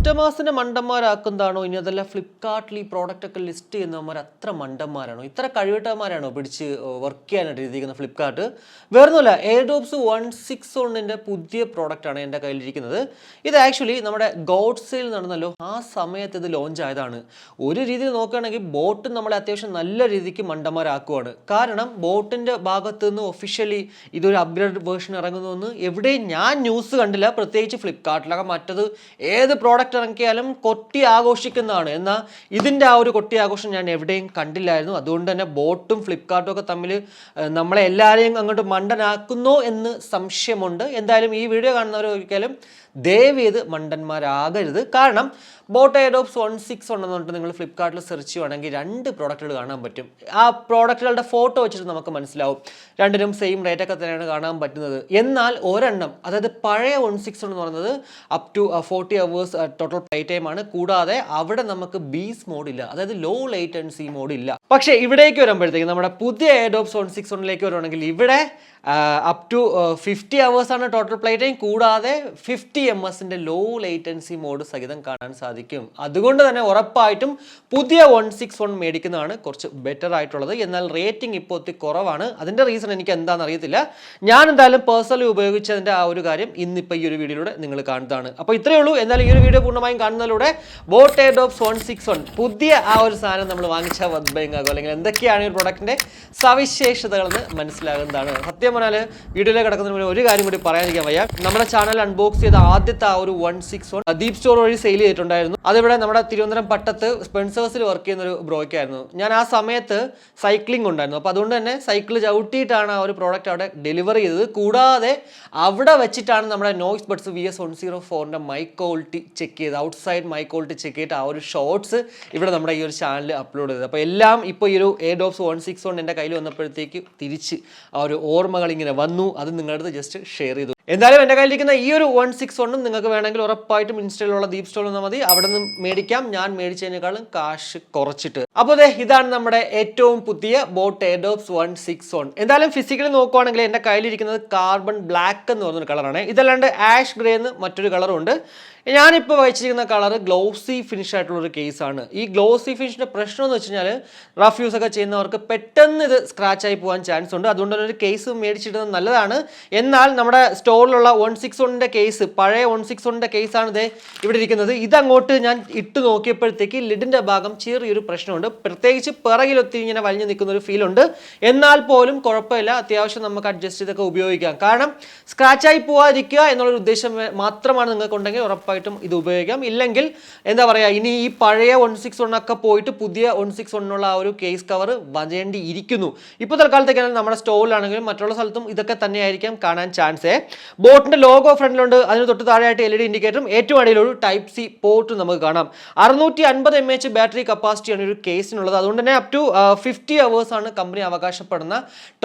കസ്റ്റമേഴ്സിനെ മണ്ടന്മാരാക്കുന്നതാണോ ഇനി അതല്ല ഫ്ലിപ്കാർട്ടിൽ ഈ പ്രോഡക്റ്റ് ഒക്കെ ലിസ്റ്റ് ചെയ്യുന്നവന്മാർ അത്ര മണ്ടന്മാരാണോ ഇത്ര കഴിവിട്ടന്മാരാണോ പിടിച്ച് വർക്ക് ചെയ്യാനായിട്ട് ഇരിക്കുന്ന ഫ്ലിപ്കാർട്ട് വേറൊന്നുമില്ല എയർഡ്രോപ്സ് 161ൻ്റെ പുതിയ പ്രോഡക്റ്റാണ് എൻ്റെ കയ്യിലിരിക്കുന്നത്. ഇത് ആക്ച്വലി നമ്മുടെ ഗോഡ്സിൽ നടന്നല്ലോ ആ സമയത്ത് ഇത് ലോഞ്ച് ആയതാണ്. ഒരു രീതിയിൽ നോക്കുകയാണെങ്കിൽ ബോട്ട് നമ്മളെ അത്യാവശ്യം നല്ല രീതിക്ക് മണ്ടന്മാരാക്കുവാണ്. കാരണം ബോട്ടിൻ്റെ ഭാഗത്ത് നിന്ന് ഒഫീഷ്യലി ഇതൊരു അപ്ഗ്രേഡ് വേർഷൻ ഇറങ്ങുന്നു എവിടെയും ഞാൻ ന്യൂസ് കണ്ടില്ല. പ്രത്യേകിച്ച് ഫ്ലിപ്കാർട്ടിലൊക്കെ മറ്റത് ഏത് പ്രോഡക്റ്റ് ഇറക്കിയാലും കൊട്ടി ആഘോഷിക്കുന്നതാണ്. എന്നാൽ ഇതിൻ്റെ ആ ഒരു കൊട്ടി ആഘോഷം ഞാൻ എവിടെയും കണ്ടില്ലായിരുന്നു. അതുകൊണ്ട് തന്നെ ബോട്ടും ഫ്ലിപ്കാർട്ടും ഒക്കെ തമ്മിൽ നമ്മളെ എല്ലാവരെയും അങ്ങോട്ട് മണ്ടനാക്കുന്നോ എന്ന് സംശയമുണ്ട്. എന്തായാലും ഈ വീഡിയോ കാണുന്നവർ ഒരിക്കലും ദയവ് ചെയ്ത് മണ്ടന്മാരാകരുത്. കാരണം ബോട്ട് എയർഡ്രോപ്സ് 161 എന്ന് പറഞ്ഞിട്ട് നിങ്ങൾ ഫ്ലിപ്കാർട്ടിൽ സെർച്ച് ചെയ്യുവാണെങ്കിൽ 2 പ്രോഡക്റ്റുകൾ കാണാൻ പറ്റും. ആ പ്രോഡക്റ്റുകളുടെ ഫോട്ടോ വെച്ചിട്ട് നമുക്ക് മനസ്സിലാവും രണ്ടിനും സെയിം റേറ്റൊക്കെ തന്നെയാണ് കാണാൻ പറ്റുന്നത്. എന്നാൽ ഒരെണ്ണം, അതായത് പഴയ 161 എന്ന് പറയുന്നത് up to 40 hours total play time ആണ്. കൂടാതെ അവിടെ നമുക്ക് ബീസ് മോഡ് ഇല്ല, അതായത് ലോ ലേറ്റൻസി മോഡ് ഇല്ല. പക്ഷേ ഇവിടേക്ക് വരുമ്പോഴത്തേക്ക് നമ്മുടെ പുതിയ എയർഡ്രോപ്സ് 161ലേക്ക് വരുവാണെങ്കിൽ ഇവിടെ അപ് ടു 50 അവേഴ്സ് ആണ് ടോട്ടൽ പ്ലേ ടൈം. കൂടാതെ 50 ms ലോ ലേറ്റൻസി മോഡ് സഹിതം കാണാൻ സാധിക്കും. അതുകൊണ്ട് തന്നെ ഉറപ്പായിട്ടും പുതിയ 161 മേടിക്കുന്നതാണ് കുറച്ച് ബെറ്റർ ആയിട്ടുള്ളത്. എന്നാൽ റേറ്റിംഗ് ഇപ്പോൾ ഒത്തിരി കുറവാണ്. അതിൻ്റെ റീസൺ എനിക്ക് എന്താണെന്ന് അറിയത്തില്ല. ഞാൻ എന്തായാലും പേഴ്സണലി ഉപയോഗിച്ചതിൻ്റെ ആ ഒരു കാര്യം ഇന്നിപ്പോൾ ഈ ഒരു വീഡിയോയിലൂടെ നിങ്ങൾ കാണുന്നതാണ്. അപ്പോൾ ഇത്രയേ ഉള്ളൂ. എന്നാലും ഈ ഒരു വീഡിയോ പൂർണ്ണമായും കാണുന്നതിലൂടെ ബോട്ട് എയർഡ്രോപ്സ് 161 പുതിയ ആ ഒരു സാധനം നമ്മൾ വാങ്ങിച്ച വദ്ബയങ്ങാകോ അല്ലെങ്കിൽ എന്തൊക്കെയാണ് ഈ പ്രൊഡക്റ്റിൻ്റെ സവിശേഷതകളെന്ന് മനസ്സിലാകുന്നതാണ്. സത്യം പറഞ്ഞാൽ വീഡിയോയിലേക്ക് കിടക്കുന്നതിന് മുന്നേ ഒരു കാര്യം കൂടി പറയാതിരിക്കാൻ വയ്യ. നമ്മുടെ ചാനൽ അൺബോക്സ് ചെയ്ത ആദ്യത്തെ ആ ഒരു 161 ദീപ് സ്റ്റോർ വഴി സെയിൽ ചെയ്തിട്ടുണ്ടായിരുന്നു. അതിവിടെ നമ്മുടെ തിരുവനന്തപുരം പട്ടത്ത് സ്പെൻസേഴ്സിൽ വർക്ക് ചെയ്യുന്ന ഒരു ബ്രോയ്ക്കായിരുന്നു. ഞാൻ ആ സമയത്ത് സൈക്ലിംഗ് ഉണ്ടായിരുന്നു. അപ്പോൾ അതുകൊണ്ട് തന്നെ സൈക്കിൾ ചവിട്ടിയിട്ടാണ് ആ ഒരു പ്രോഡക്റ്റ് അവിടെ ഡെലിവറി ചെയ്തത്. കൂടാതെ അവിടെ വെച്ചിട്ടാണ് നമ്മുടെ നോയ്സ് ബഡ്സ് VS104ൻ്റെ മൈക്ക് ക്വാളിറ്റി ചെക്ക് ചെയ്ത്, ഔട്ട്സൈഡ് മൈക്ക് ക്വാളിറ്റി ചെക്ക് ചെയ്തിട്ട് ആ ഒരു ഷോർട്സ് ഇവിടെ നമ്മുടെ ഈ ഒരു ചാനലിൽ അപ്ലോഡ് ചെയ്തത്. അപ്പോൾ എല്ലാം ഇപ്പോൾ ഈ ഒരു എയർഡ്രോപ്സ് 161 എൻ്റെ കയ്യിൽ വന്നപ്പോഴത്തേക്ക് തിരിച്ച് ആ ഒരു ഓർമ്മകൾ ഇങ്ങനെ വന്നു. അത് നിങ്ങളുടെ അടുത്ത് ജസ്റ്റ് ഷെയർ ചെയ്തു. എന്തായാലും എൻ്റെ കയ്യിലിരിക്കുന്ന ഈ ഒരു 161 നിങ്ങൾക്ക് വേണമെങ്കിൽ ഉറപ്പായിട്ടും ഇൻസ്റ്റയിലുള്ള ദീപ് സ്റ്റോർ വന്നാൽ മതി. അവിടെ നിന്ന് മേടിക്കാം. ഞാൻ മേടിച്ചതിനേക്കാളും കാശ് കുറച്ചിട്ട്. അപ്പോൾ ഇതാണ് നമ്മുടെ ഏറ്റവും പുതിയ ബോട്ട് എയർഡ്രോപ്സ് 161. എന്തായാലും ഫിസിക്കലി നോക്കുവാണെങ്കിൽ എൻ്റെ കയ്യിലിരിക്കുന്നത് കാർബൺ ബ്ലാക്ക് എന്ന് പറഞ്ഞൊരു കളറാണ്. ഇതല്ലാണ്ട് ആഷ് ഗ്രേ എന്ന് മറ്റൊരു കളറും ഉണ്ട്. ഞാനിപ്പോൾ വഹിച്ചിരിക്കുന്ന കളർ ഗ്ലോസി ഫിനിഷ് ആയിട്ടുള്ളൊരു കേസാണ്. ഈ ഗ്ലോസി ഫിനിഷിൻ്റെ പ്രശ്നം എന്ന് വെച്ച് കഴിഞ്ഞാൽ റഫ് യൂസ് ഒക്കെ ചെയ്യുന്നവർക്ക് പെട്ടെന്ന് ഇത് സ്ക്രാച്ച് ആയി പോകാൻ ചാൻസ് ഉണ്ട്. അതുകൊണ്ട് തന്നെ ഒരു കേസ് മേടിച്ചിടുന്നത് നല്ലതാണ്. എന്നാൽ നമ്മുടെ സ്റ്റോറിലുള്ള 161ൻ്റെ കേസ്, പഴയ 161ൻ്റെ കേസാണ് ഇത് ഇവിടെ ഇരിക്കുന്നത്. ഇതങ്ങോട്ട് ഞാൻ ഇട്ട് നോക്കിയപ്പോഴത്തേക്ക് ലിഡിൻ്റെ ഭാഗം ചെറിയൊരു പ്രശ്നമുണ്ട്. പ്രത്യേകിച്ച് പിറകിലൊത്തിരി ഇങ്ങനെ വലിഞ്ഞു നിൽക്കുന്ന ഒരു ഫീലുണ്ട്. എന്നാൽ പോലും കുഴപ്പമില്ല, അത്യാവശ്യം നമുക്ക് അഡ്ജസ്റ്റ് ചെയ്തൊക്കെ ഉപയോഗിക്കാം. കാരണം സ്ക്രാച്ചായി പോകാതിരിക്കുക എന്നുള്ളൊരു ഉദ്ദേശം മാത്രമാണ് നിങ്ങൾക്കുണ്ടെങ്കിൽ ഉറപ്പായിട്ടും ഇത് ഉപയോഗിക്കാം. ഇല്ലെങ്കിൽ എന്താ പറയുക, ഇനി ഈ പഴയ 161 ഒക്കെ പോയിട്ട് പുതിയ 161 ആ ഒരു കേസ് കവർ വരേണ്ടി ഇരിക്കുന്നു. ഇപ്പോൾ തൽക്കാലത്തേക്കാണെങ്കിൽ നമ്മുടെ സ്റ്റോറിലാണെങ്കിലും മറ്റുള്ള സ്ഥലത്തും ഇതൊക്കെ തന്നെയായിരിക്കാം കാണാൻ ചാൻസ്. ബോട്ടിന്റെ ലോഗോ ഫ്രണ്ടിലുണ്ട്. അതിന് തൊട്ട് താഴെയായിട്ട് LED ഇൻഡിക്കേറ്ററും ഏറ്റവും അടിയിലൊരു ടൈപ്പ് സി പോർട്ടും നമുക്ക് കാണാം. 650 mAh ബാറ്ററി കപ്പാസിറ്റിയാണ് ഒരു കേസിനുള്ളത്. അതുകൊണ്ട് തന്നെ അപ് ടു 50 അവേഴ്സ് ആണ് കമ്പനി അവകാശപ്പെടുന്ന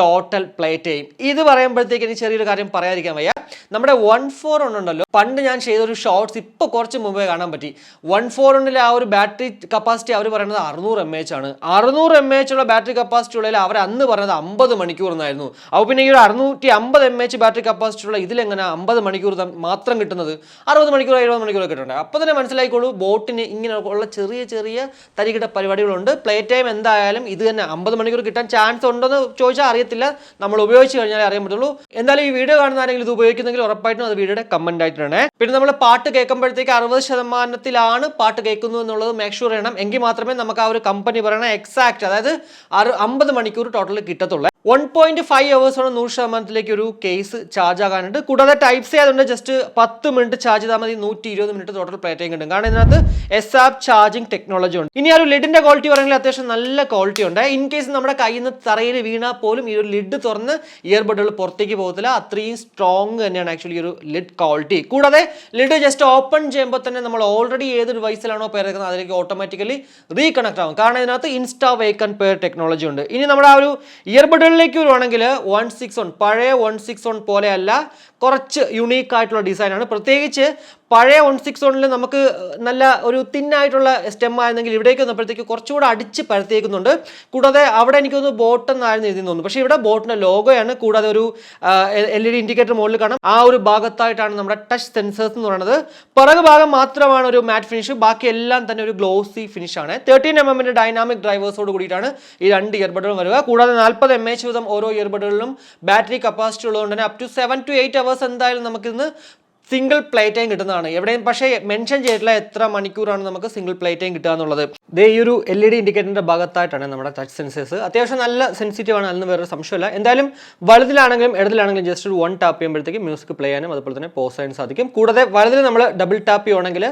ടോട്ടൽ പ്ലേ ടൈം. ഇത് പറയുമ്പോഴത്തേക്ക് എനിക്ക് ചെറിയൊരു കാര്യം പറയാതിരിക്കാൻ വയ്യ. നമ്മുടെ 141 ഉണ്ടല്ലോ, പണ്ട് ഞാൻ ചെയ്തൊരു ഷോർട്സ് ഇപ്പോൾ കുറച്ച് മുമ്പേ കാണാൻ പറ്റി. 141 ആ ഒരു ബാറ്ററി കപ്പാസിറ്റി അവർ പറയുന്നത് 600 mAh ആണ്. 600 mAh ഉള്ള ബാറ്ററി കപ്പാസിറ്റി ഉള്ളതിൽ അവർ അന്ന് പറഞ്ഞത് 50 മണിക്കൂർ എന്നായിരുന്നു. അപ്പോൾ പിന്നെ ഈ ഒരു 650 mAh ബാറ്ററി കപ്പാസിറ്റി ഉള്ള ഇതിലെങ്ങനെ 50 മണിക്കൂർ മാത്രം കിട്ടുന്നത്? 60 മണിക്കൂർ 70 മണിക്കൂർ കിട്ടുന്നുണ്ട്. അപ്പോൾ തന്നെ മനസ്സിലായിക്കോളൂ ബോട്ടിന് ഇങ്ങനെ ഉള്ള ചെറിയ ചെറിയ തരികിട പരിപാടികളുണ്ട്. പ്ലേ ടൈം എന്തായാലും ഇത് തന്നെ 50 മണിക്കൂർ കിട്ടാൻ ചാൻസ് ഉണ്ടോയെന്ന് ചോദിച്ചാൽ അറിയത്തില്ല. നമ്മൾ ഉപയോഗിച്ച് കഴിഞ്ഞാൽ അറിയാൻ പറ്റുള്ളൂ. എന്തായാലും ഈ വീഡിയോ കാണുന്ന ആരെങ്കിലും ഇത് ഉപയോഗിക്കുന്നെങ്കിൽ ഉറപ്പായിട്ടും അത് വീഡിയോയുടെ കമന്റ് ആയിട്ടാണ്. പിന്നെ നമ്മൾ പാട്ട് കേൾക്കുമ്പോഴത്തേക്ക് 60% പാട്ട് കേൾക്കുന്നു എന്നുള്ളത് മേക്ക് ഷുവർ ചെയ്യണം. എങ്കിൽ മാത്രമേ നമുക്ക് ആ ഒരു കമ്പനി പറയുന്ന എക്സാക്ട്, അതായത് 50 മണിക്കൂർ ടോട്ടൽ കിട്ടത്തുള്ളൂ. 1.5 hours ആണ് 100% ഒരു കേസ് ചാർജ് ആകാനുണ്ട്. കൂടാതെ ടൈപ്പ് സി ആയതുകൊണ്ട് ജസ്റ്റ് 10 മിനിറ്റ് ചാർജ് ചെയ്താൽ മതി. 120 മിനിറ്റ് ടോട്ടൽ പ്ലേ ടൈം കിട്ടും. കാരണം ഇതിനകത്ത് SAP ചാർജിങ് ടെക്നോളജി ഉണ്ട്. ഇനി ആ ഒരു ലിഡിന്റെ ക്വാളിറ്റി പറയുന്നത് അത്യാവശ്യം നല്ല ക്വാളിറ്റി ഉണ്ട്. ഇൻ കേസ് നമ്മുടെ കയ്യിൽ നിന്ന് തറയിൽ വീണാൽ പോലും ഈ ഒരു ലിഡ് തുറന്ന് ഇയർബഡുകൾ പുറത്തേക്ക് പോകത്തില്ല. അത്രയും സ്ട്രോങ് തന്നെയാണ് ആക്ച്വലി ഒരു ലിഡ് ക്വാളിറ്റി. കൂടാതെ ലിഡ് ജസ്റ്റ് ഓപ്പൺ ചെയ്യുമ്പോൾ തന്നെ നമ്മൾ ഓൾറെഡി ഏത് ഡിവൈസിലാണോ പേരെടുക്കുന്നത് അതിലേക്ക് ഓട്ടോമാറ്റിക്കലി റീകണക്ട് ആവും. കാരണം ഇതിനകത്ത് insta wake and pair technology ഉണ്ട്. ഇനി നമ്മുടെ ആ ഒരു ഇയർബഡ് ിലേക്ക് വരുവാണെങ്കിൽ 161 പഴയ 161 പോലെയല്ല, കുറച്ച് യുണീക്ക് ആയിട്ടുള്ള ഡിസൈനാണ്. പ്രത്യേകിച്ച് പഴയ 161 നമുക്ക് നല്ല ഒരു തിന്നായിട്ടുള്ള സ്റ്റെം ആയിരുന്നെങ്കിൽ ഇവിടേക്ക് വന്നപ്പോഴത്തേക്ക് കുറച്ചുകൂടെ അടിച്ച് പരത്തിയേക്കുന്നുണ്ട്. കൂടാതെ അവിടെ എനിക്കൊന്ന് ബോട്ട് എന്നായിരുന്നു എഴുതി തോന്നുന്നു, പക്ഷേ ഇവിടെ ബോട്ടിന്റെ ലോഗോയാണ്. കൂടാതെ ഒരു LED ഇൻഡിക്കേറ്റർ മുകളിൽ കാണാം. ആ ഒരു ഭാഗത്തായിട്ടാണ് നമ്മുടെ ടച്ച് സെൻസേഴ്സ് എന്ന് പറയുന്നത്. പിറകു ഭാഗം മാത്രമാണ് ഒരു മാറ്റ് ഫിനിഷ്, ബാക്കി എല്ലാം തന്നെ ഒരു ഗ്ലോസി ഫിനിഷ് ആണ്. 13mm ഡൈനാമിക് ഡ്രൈവേഴ്സോട് കൂടിയിട്ടാണ് ഈ 2 ഇയർബഡുകളും വരിക. കൂടാതെ 40 mAh വീതം ഓരോ ഇയർബഡുകളിലും ബാറ്ററി കപ്പാസിറ്റി ഉള്ളതുകൊണ്ട് തന്നെ അപ് ടു 7 to 8 hours എന്തായാലും നമുക്കിന്ന് സിംഗിൾ പ്ലേ ടൈം കിട്ടുന്നതാണ്. എവിടെയും പക്ഷേ മെൻഷൻ ചെയ്തിട്ടില്ല എത്ര മണിക്കൂറാണ് നമുക്ക് സിംഗിൾ പ്ലേ ടൈം കിട്ടുക എന്നുള്ളത്. ദേ ഈ ഒരു LED ഇൻഡിക്കേറ്ററിന്റെ ഭാഗത്തായിട്ടാണ് നമ്മുടെ ടച്ച് സെൻസേഴ്സ്. അത്യാവശ്യം നല്ല സെൻസിറ്റീവ് ആണ്, അതിന് വേറെ സംശയമില്ല. എന്തായാലും വലതിലാണെങ്കിലും ഇടതിലാണെങ്കിലും ജസ്റ്റ് ഒരു 1 ടാപ്പ് ചെയ്യുമ്പോഴത്തേക്ക് മ്യൂസിക് പ്ലേ ചെയ്യാനും അതുപോലെ തന്നെ പോസ് ചെയ്യാനും സാധിക്കും. കൂടാതെ വലതിൽ നമ്മൾ ഡബിൾ ടാപ്പ് ചെയ്യുകയാണെങ്കിൽ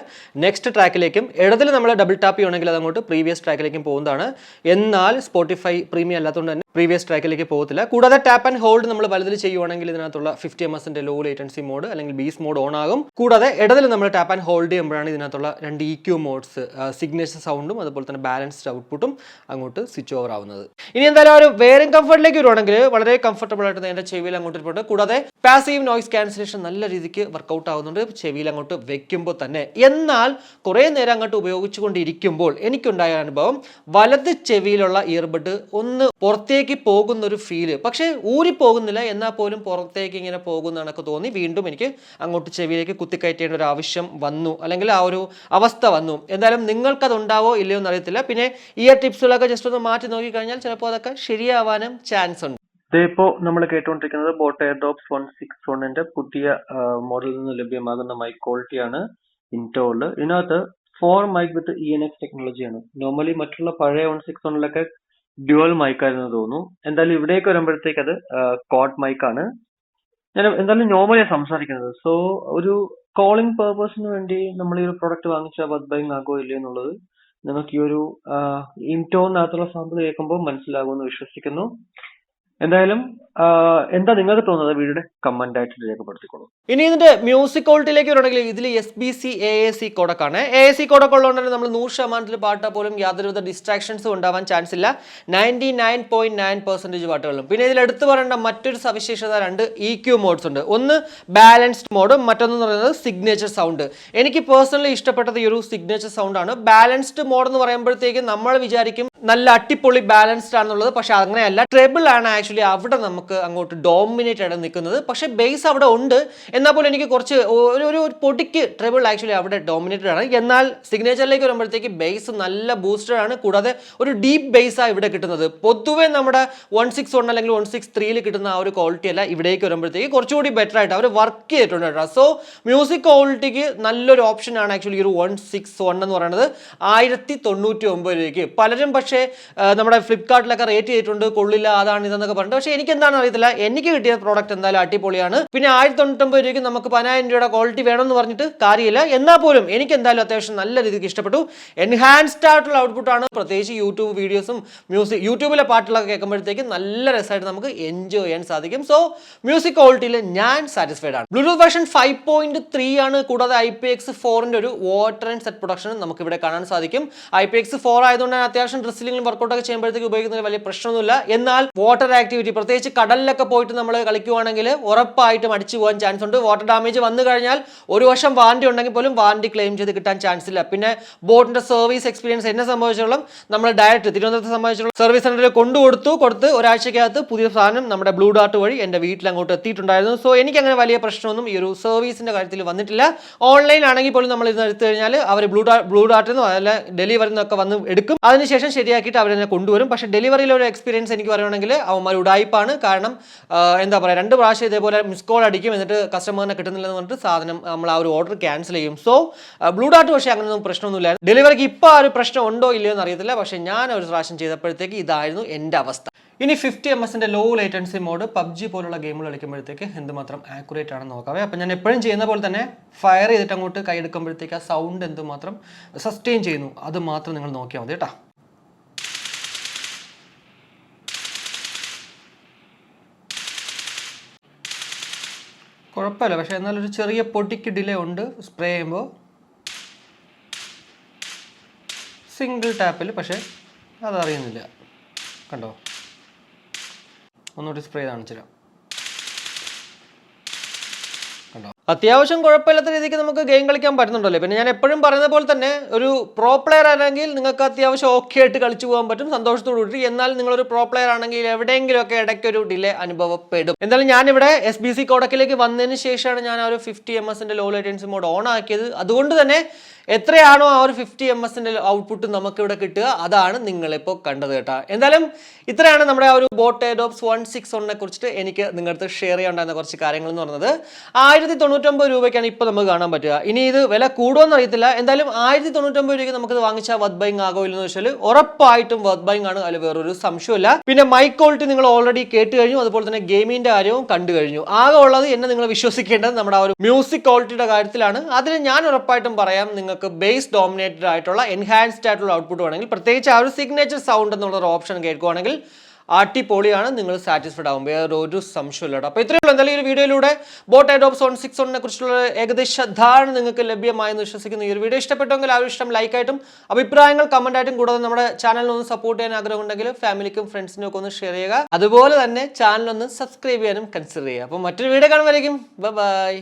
നെക്സ്റ്റ് ട്രാക്കിലേക്കും, ഇടതിൽ നമ്മൾ ഡബിൾ ടാപ്പ് ചെയ്യുകയാണെങ്കിൽ അത് അങ്ങോട്ട് പ്രീവിയസ് ട്രാക്കിലേക്കും പോകുന്നതാണ്. എന്നാൽ സ്പോട്ടിഫൈ പ്രീമിയം അല്ലാത്തതുകൊണ്ട് തന്നെ പ്രീവിയസ് ട്രാക്കിലേക്ക് പോകത്തില്ല. കൂടാതെ ടാപ്പ് ആൻഡ് ഹോൾഡ് നമ്മൾ വലതിൽ ചെയ്യുവാണെങ്കിൽ ഇതിനകത്തുള്ള 50 ms ലോ ലേറ്റൻസി മോഡ് അല്ലെങ്കിൽ ബീസ് മോഡ് ഓൺ ആകും. കൂടാതെ ഇടതിൽ നമ്മൾ ടാപ്പ് ആൻഡ് ഹോൾഡ് ചെയ്യുമ്പോഴാണ് ഇതിനകത്തുള്ള 2 EQ മോഡ്സ്, സിഗ്നേച്ചർ സൗണ്ടും അതുപോലെ തന്നെ ബാലൻസ്ഡ് ഔട്ട്പുട്ടും അങ്ങോട്ട് സ്വിച്ച് ഓവർ ആവുന്നത്. ഇനി എന്തായാലും ഒരു വെയറിംഗ് കംഫർട്ടിലേക്ക് വരുവാണെങ്കിൽ വളരെ കംഫർട്ടബിൾ ആയിട്ട് എൻ്റെ ചെവിയിൽ അങ്ങോട്ട് ഇരിപ്പുണ്ട്. കൂടാതെ പാസീവ് നോയ്സ് ക്യാൻസലേഷൻ നല്ല രീതിക്ക് വർക്കൗട്ട് ആവുന്നുണ്ട് ചെവിയിൽ അങ്ങോട്ട് വെക്കുമ്പോൾ തന്നെ. എന്നാൽ കുറേ നേരം അങ്ങോട്ട് ഉപയോഗിച്ചുകൊണ്ടിരിക്കുമ്പോൾ എനിക്കുണ്ടായ അനുഭവം, വലത് ചെവിയിലുള്ള ഇയർബഡ് ഒന്ന് പുറത്തേക്ക് പോകുന്ന ഒരു ഫീല്, പക്ഷേ ഊരി പോകുന്നില്ല, എന്നാൽ പോലും പുറത്തേക്ക് ഇങ്ങനെ പോകുന്നതൊക്കെ തോന്നി. വീണ്ടും എനിക്ക് അങ്ങോട്ട് ചെവിയിലേക്ക് കുത്തിക്കയറ്റേണ്ട ഒരു ആവശ്യം വന്നു, അല്ലെങ്കിൽ ആ ഒരു അവസ്ഥ വന്നു. എന്തായാലും നിങ്ങൾക്കത് ഉണ്ടാവോ ഇല്ലയോ എന്നറിയത്തില്ല. പിന്നെ ഇയർ ടിപ്സുകളൊക്കെ ജസ്റ്റ് ഒന്ന് മാറ്റി നോക്കിക്കഴിഞ്ഞാൽ ചിലപ്പോൾ അതൊക്കെ ശരിയാവാനും ചാൻസ് ഉണ്ട്. ഇതിപ്പോൾ നമ്മൾ കേട്ടുകൊണ്ടിരിക്കുന്നത് ബോട്ട് എയർഡ്രോപ്സ് 161ന്റെ പുതിയ മോഡലിൽ നിന്ന് ലഭ്യമാകുന്ന മൈക്ക് ക്വാളിറ്റിയാണ്. ഇൻറ്റോളിൽ ഇതിനകത്ത് 4 മൈക്ക് വിത്ത് ENX ടെക്നോളജിയാണ്. നോർമലി മറ്റുള്ള പഴയ 161ലൊക്കെ ഡ്യുവൽ മൈക്കായിരുന്നു തോന്നുന്നു. എന്തായാലും ഇവിടേക്ക് വരുമ്പോഴത്തേക്ക് അത് ക്വാഡ് മൈക്കാണ്. ഞാൻ എന്തായാലും നോർമലി സംസാരിക്കുന്നത്. സോ ഒരു കോളിംഗ് പേർപ്പസിന് വേണ്ടി നമ്മൾ ഈ ഒരു പ്രൊഡക്റ്റ് വാങ്ങിച്ചാൽ വർത്ത് ബൈങ് ആകോ ഇല്ലയോ എന്നുള്ളത് നമുക്ക് ഈ ഒരു ഇൻറ്റോണിനകത്തുള്ള സാമ്പിൾ കേൾക്കുമ്പോൾ മനസ്സിലാകുമെന്ന് വിശ്വസിക്കുന്നു. എന്തായാലും എന്താ നിങ്ങൾക്ക് തോന്നുന്നത് വീഡിയോയുടെ കമന്റ് ആയിട്ട് രേഖപ്പെടുത്തിക്കോളൂ. ഇനി ഇതിന്റെ മ്യൂസിക് ക്വാളിറ്റിയിലേക്ക് വരണമെങ്കിൽ ഇതിൽ SBC AAC കോഡക്കാണ്. AAC കോഡൊക്കെ ഉള്ളതുകൊണ്ട് തന്നെ നമ്മൾ 100% പാട്ടാൽ പോലും യാതൊരുവിധ ഡിസ്ട്രാക്ഷൻസും ഉണ്ടാവാൻ ചാൻസ് ഇല്ല. 99.9% പാട്ടുകളും. പിന്നെ ഇതിൽ എടുത്തു പറയേണ്ട മറ്റൊരു സവിശേഷത 2 EQ മോഡ്സ് ഉണ്ട്. ഒന്ന് ബാലൻസ്ഡ് മോഡും മറ്റൊന്ന് പറയുന്നത് സിഗ്നേച്ചർ സൗണ്ട്. എനിക്ക് പേഴ്സണലി ഇഷ്ടപ്പെട്ടത് ഈ ഒരു സിഗ്നേച്ചർ സൗണ്ട് ആണ്. ബാലൻസ്ഡ് മോഡ് എന്ന് പറയുമ്പോഴത്തേക്ക് നമ്മൾ വിചാരിക്കും നല്ല അടിപൊളി ബാലൻസ്ഡ് ആണെന്നുള്ളത്, പക്ഷെ അങ്ങനെയല്ല. ട്രെബിൾ ആണ് ആക്ച്വലി അവിടെ നമുക്ക് അങ്ങോട്ട് ഡോമിനേറ്റ് ആയിട്ട് നിൽക്കുന്നത്. പക്ഷെ ബേസ് അവിടെ ഉണ്ട്, എന്നാൽ പോലും എനിക്ക് കുറച്ച് ഒരു പൊടിക്ക് ട്രെബിൾ ആക്ച്വലി അവിടെ ഡോമിനേറ്റഡ് ആണ്. എന്നാൽ സിഗ്നേച്ചറിലേക്ക് വരുമ്പോഴത്തേക്ക് ബേസ് നല്ല ബൂസ്റ്റഡ് ആണ്. കൂടാതെ ഒരു ഡീപ്പ് ബേസാണ് ഇവിടെ കിട്ടുന്നത്. പൊതുവെ നമ്മുടെ 161 അല്ലെങ്കിൽ 163 കിട്ടുന്ന ആ ഒരു ക്വാളിറ്റി അല്ല ഇവിടേക്ക് വരുമ്പോഴത്തേക്ക് കുറച്ചുകൂടി ബെറ്റർ ആയിട്ട് അവർ വർക്ക് ചെയ്തിട്ടുണ്ട് കേട്ടോ. സോ മ്യൂസിക് ക്വാളിറ്റിക്ക് നല്ലൊരു ഓപ്ഷൻ ആണ് ആക്ച്വലി ഒരു 161 എന്ന് പറയുന്നത്. 1099 രൂപയ്ക്ക്. പലരും പക്ഷേ നമ്മുടെ ഫ്ലിപ്കാർട്ടിലൊക്കെ റേറ്റ് ചെയ്തിട്ടുണ്ട്, കൊള്ളില്ല അതാണ് ഇതെന്നൊക്കെ പറഞ്ഞിട്ട്. പക്ഷേ എനിക്ക് എന്താണ് അറിയത്തില്ല, എനിക്ക് കിട്ടിയ പ്രോഡക്റ്റ് എന്തായാലും അടിപൊളിയാണ്. പിന്നെ 1099 രൂപയ്ക്ക് നമുക്ക് 10,000 രൂപയുടെ ക്വാളിറ്റി വേണമെന്ന് പറഞ്ഞിട്ട് കാര്യമില്ല. എന്നാൽ പോലും എനിക്ക് എന്തായാലും അത്യാവശ്യം നല്ല രീതിക്ക് ഇഷ്ടപ്പെട്ടു. എൻഹാൻസ്ഡ് ആയിട്ടുള്ള ഔട്ട്പുട്ടാണ്. പ്രത്യേകിച്ച് യൂട്യൂബ് വീഡിയോസും യൂട്യൂബിലെ പാട്ടുകളൊക്കെ കേൾക്കുമ്പോഴത്തേക്ക് നല്ല രസമായിട്ട് നമുക്ക് എൻജോയ് ചെയ്യാൻ സാധിക്കും. സോ മ്യൂസിക് ക്വാളിറ്റിയിൽ ഞാൻ സാറ്റിസ്ഫൈഡ് ആണ്. ബ്ലൂടൂത്ത് വേർഷൻ 5.3 ആണ്. കൂടാതെ IPX4ന്റെ ഒരു വാട്ടർ ആൻഡ് സെറ്റ് പ്രൊഡക്ഷൻ നമുക്ക് ഇവിടെ കാണാൻ സാധിക്കും. IPX4 ആയതുകൊണ്ട് അത്യാവശ്യം ഡ്രസ്സിലും വർക്കൗട്ടൊക്കെ ചെയ്യുമ്പോഴത്തേക്ക് ഉപയോഗിക്കുന്നതിന് വലിയ പ്രശ്നമൊന്നുമില്ല. എന്നാൽ വാട്ടർ ആക്ടിവിറ്റി, പ്രത്യേകിച്ച് കടലിലൊക്കെ പോയിട്ട് നമ്മൾ കളിക്കുവാണെങ്കിൽ ഉറപ്പായിട്ടും അടിച്ചു പോകാൻ ചാൻസ് ഉണ്ട്. വാട്ടർ ഡാമേജ് വന്നു കഴിഞ്ഞാൽ 1 വർഷം വാറണ്ടി ഉണ്ടെങ്കിൽ പോലും വാറണ്ടി ക്ലെയിം ചെയ്ത് കിട്ടാൻ ചാൻസ് ഇല്ല. പിന്നെ ബോട്ടിന്റെ സർവീസ് എക്സ്പീരിയൻസ് എന്നെ സംബന്ധിച്ചോളം നമ്മൾ ഡയറക്റ്റ് തിരുവനന്തപുരത്തെ സംബന്ധിച്ചോളം സർവീസ് സെന്ററിൽ കൊടുത്ത് ഒരാഴ്ചക്കകത്ത് പുതിയ സാധനം നമ്മുടെ ബ്ലൂ ഡാർട്ട് വഴി എൻ്റെ വീട്ടിൽ അങ്ങോട്ട് എത്തിയിട്ടുണ്ടായിരുന്നു. സോ എനിക്ക് അങ്ങനെ വലിയ പ്രശ്നമൊന്നും ഈ ഒരു സർവീസിന്റെ കാര്യത്തിൽ വന്നിട്ടില്ല. ഓൺലൈൻ ആണെങ്കിൽ പോലും നമ്മൾ ഇത് എടുത്തു കഴിഞ്ഞാൽ അവർ ബ്ലൂ ഡാർട്ടിൽ നിന്നോ അല്ല ഡെലിവറിൽ നിന്നൊക്കെ വന്ന് എടുക്കും. അതിനുശേഷം ശരിയാക്കിയിട്ട് അവരെന്നെ കൊണ്ടുവരും. പക്ഷേ ഡെലിവറിയിലെ ഒരു എക്സ്പീരിയൻസ് എനിക്ക് പറയുകയാണെങ്കിൽ അവന്മാർ ഉടായിപ്പാണ്. കാരണം എന്താ പറയുക, 2 പ്രാവശ്യം ഇതേപോലെ മിസ് കോൾ അടിക്കും, എന്നിട്ട് കസ്റ്റമറിനെ കിട്ടുന്നില്ലെന്ന് പറഞ്ഞിട്ട് സാധനം നമ്മൾ ആ ഒരു ഓർഡർ ക്യാൻസൽ ചെയ്യും. സോ ബ്ലൂ ഡാർട്ട് പക്ഷേ അങ്ങനെയൊന്നും പ്രശ്നമൊന്നുമില്ല. ഡെലിവറിക്ക് ഇപ്പോൾ ആ ഒരു പ്രശ്നം ഉണ്ടോ ഇല്ലയോ എന്ന് അറിയത്തില്ല. പക്ഷേ ഞാൻ ഒരു പ്രാവശ്യം ചെയ്തപ്പോഴത്തേക്ക് ഇതായിരുന്നു എൻ്റെ അവസ്ഥ. ഇനി 50 ms low latency mode PUBG പോലുള്ള ഗെയിമുകൾ കളിക്കുമ്പോഴത്തേക്ക് എന്തുമാത്രം ആക്യുറേറ്റ് ആണെന്ന് നോക്കാവേ. അപ്പം ഞാൻ എപ്പോഴും ചെയ്യുന്ന പോലെ തന്നെ ഫയർ ചെയ്തിട്ട് അങ്ങോട്ട് കൈ എടുക്കുമ്പോഴത്തേക്ക് ആ സൗണ്ട് എന്തുമാത്രം സസ്റ്റെയിൻ ചെയ്യുന്നു അത് മാത്രം നിങ്ങൾ നോക്കിയാൽ മതി കേട്ടോ. കുഴപ്പമില്ല, പക്ഷേ എന്നാലൊരു ചെറിയ പൊടിക്ക് ഡിലേ ഉണ്ട് സ്പ്രേ ചെയ്യുമ്പോൾ. സിംഗിൾ ടാപ്പിൽ പക്ഷേ അതറിയുന്നില്ല. കണ്ടോ, ഒന്നുകൂടി സ്പ്രേ കാണിച്ചു തരാം. അത്യാവശ്യം കുഴപ്പമില്ലാത്ത രീതിക്ക് നമുക്ക് ഗെയിം കളിക്കാൻ പറ്റുന്നുണ്ടല്ലോ. പിന്നെ ഞാൻ എപ്പോഴും പറയുന്ന പോലെ തന്നെ ഒരു പ്രോ പ്ലെയർ ആണെങ്കിൽ നിങ്ങൾക്ക് അത്യാവശ്യം ഓക്കെ ആയിട്ട് കളിച്ചു പോകാൻ പറ്റും സന്തോഷത്തോടു കൂടി. എന്നാൽ നിങ്ങളൊരു പ്രോ പ്ലെയർ ആണെങ്കിൽ എവിടെയെങ്കിലുമൊക്കെ ഇടയ്ക്കൊരു ഡിലേ അനുഭവപ്പെടും. എന്തായാലും ഞാനിവിടെ SBC കോഡക്കിലേക്ക് വന്നതിന് ശേഷമാണ് ഞാൻ ആ ഒരു 50 ms low latency mode on ആക്കിയത്. അതുകൊണ്ട് തന്നെ എത്രയാണോ ആ ഒരു 50 ms ഔട്ട്പുട്ട് നമുക്കിവിടെ കിട്ടുക അതാണ് നിങ്ങളിപ്പോൾ കണ്ടത് കേട്ടോ. എന്തായാലും ഇത്രയാണ് നമ്മുടെ ആ ഒരു ബോട്ട് എയർഡ്രോപ്സ് 161 കുറിച്ചിട്ട് എനിക്ക് നിങ്ങളുടെ ഷെയർ ചെയ്യാനുണ്ടായിരുന്ന കുറച്ച് കാര്യങ്ങൾ എന്ന് പറയുന്നത്. 1099 രൂപയ്ക്കാണ് ഇപ്പോൾ നമുക്ക് കാണാൻ പറ്റുക. ഇനി ഇത് വില കൂടുമെന്ന് അറിയത്തില്ല. എന്തായാലും 1099 രൂപയ്ക്ക് നമുക്കിത് വാങ്ങിച്ചാൽ വർത്ത് ബൈങ് ആകോ ഇല്ലെന്ന് വെച്ചാൽ ഉറപ്പായിട്ടും വർത്ത് ബൈങ് ആണ്, അതിൽ വേറൊരു സംശയമില്ല. പിന്നെ മൈക്ക് ക്വാളിറ്റി നിങ്ങൾ ഓൾറെഡി കേട്ട് കഴിഞ്ഞു, അതുപോലെ തന്നെ ഗെയിമിന്റെ കാര്യവും കണ്ടു കഴിഞ്ഞു. ആകെ ഉള്ളത് എന്നെ നിങ്ങൾ വിശ്വസിക്കേണ്ടത് നമ്മുടെ ആ ഒരു മ്യൂസിക് ക്വാളിറ്റിയുടെ കാര്യത്തിലാണ്. അതിന് ഞാൻ ഉറപ്പായിട്ടും പറയാം, നിങ്ങൾക്ക് ബേസ് ഡോമിനേറ്റഡ് ആയിട്ടുള്ള എൻഹാൻസ്ഡ് ആയിട്ടുള്ള ഔട്ട്പുട്ട് വേണമെങ്കിൽ, പ്രത്യേകിച്ച് ആ ഒരു സിഗ്നേച്ചർ സൗണ്ട് എന്നുള്ള ഒരു ഓപ്ഷൻ കേൾക്കുവാണെങ്കിൽ അടിപൊളിയാണ്, നിങ്ങൾ സാറ്റിസ്ഫൈഡ് ആവും, വേറെ ഒരു സംശയമില്ല. അപ്പോൾ ഇത്രയേ ഉള്ളൂ. എന്തായാലും ഈ ഒരു വീഡിയോയിലൂടെ ബോട്ട് എയർഡ്രോപ്സ് 161 കുറിച്ചുള്ള ഏകദേശ ധാരണ നിങ്ങൾക്ക് ലഭ്യമായെന്ന് വിശ്വസിക്കുന്നു. ഈ ഒരു വീഡിയോ ഇഷ്ടപ്പെട്ടെങ്കിൽ ആ ഒരു ഇഷ്ടം ലൈക്കായിട്ടും അഭിപ്രായങ്ങൾ കമന്റ് ആയിട്ടും, കൂടാതെ നമ്മുടെ ചാനലിൽ ഒന്ന് സപ്പോർട്ട് ചെയ്യാൻ ആഗ്രഹമുണ്ടെങ്കിൽ ഫാമിലിക്കും ഫ്രണ്ട്സിനും ഒക്കെ ഒന്ന് ഷെയർ ചെയ്യുക. അതുപോലെ തന്നെ ചാനൽ ഒന്ന് സബ്സ്ക്രൈബ് ചെയ്യാനും കൺസിഡർ ചെയ്യുക. അപ്പോൾ മറ്റൊരു വീഡിയോ കാണുമ്പോഴേക്കും ബൈ.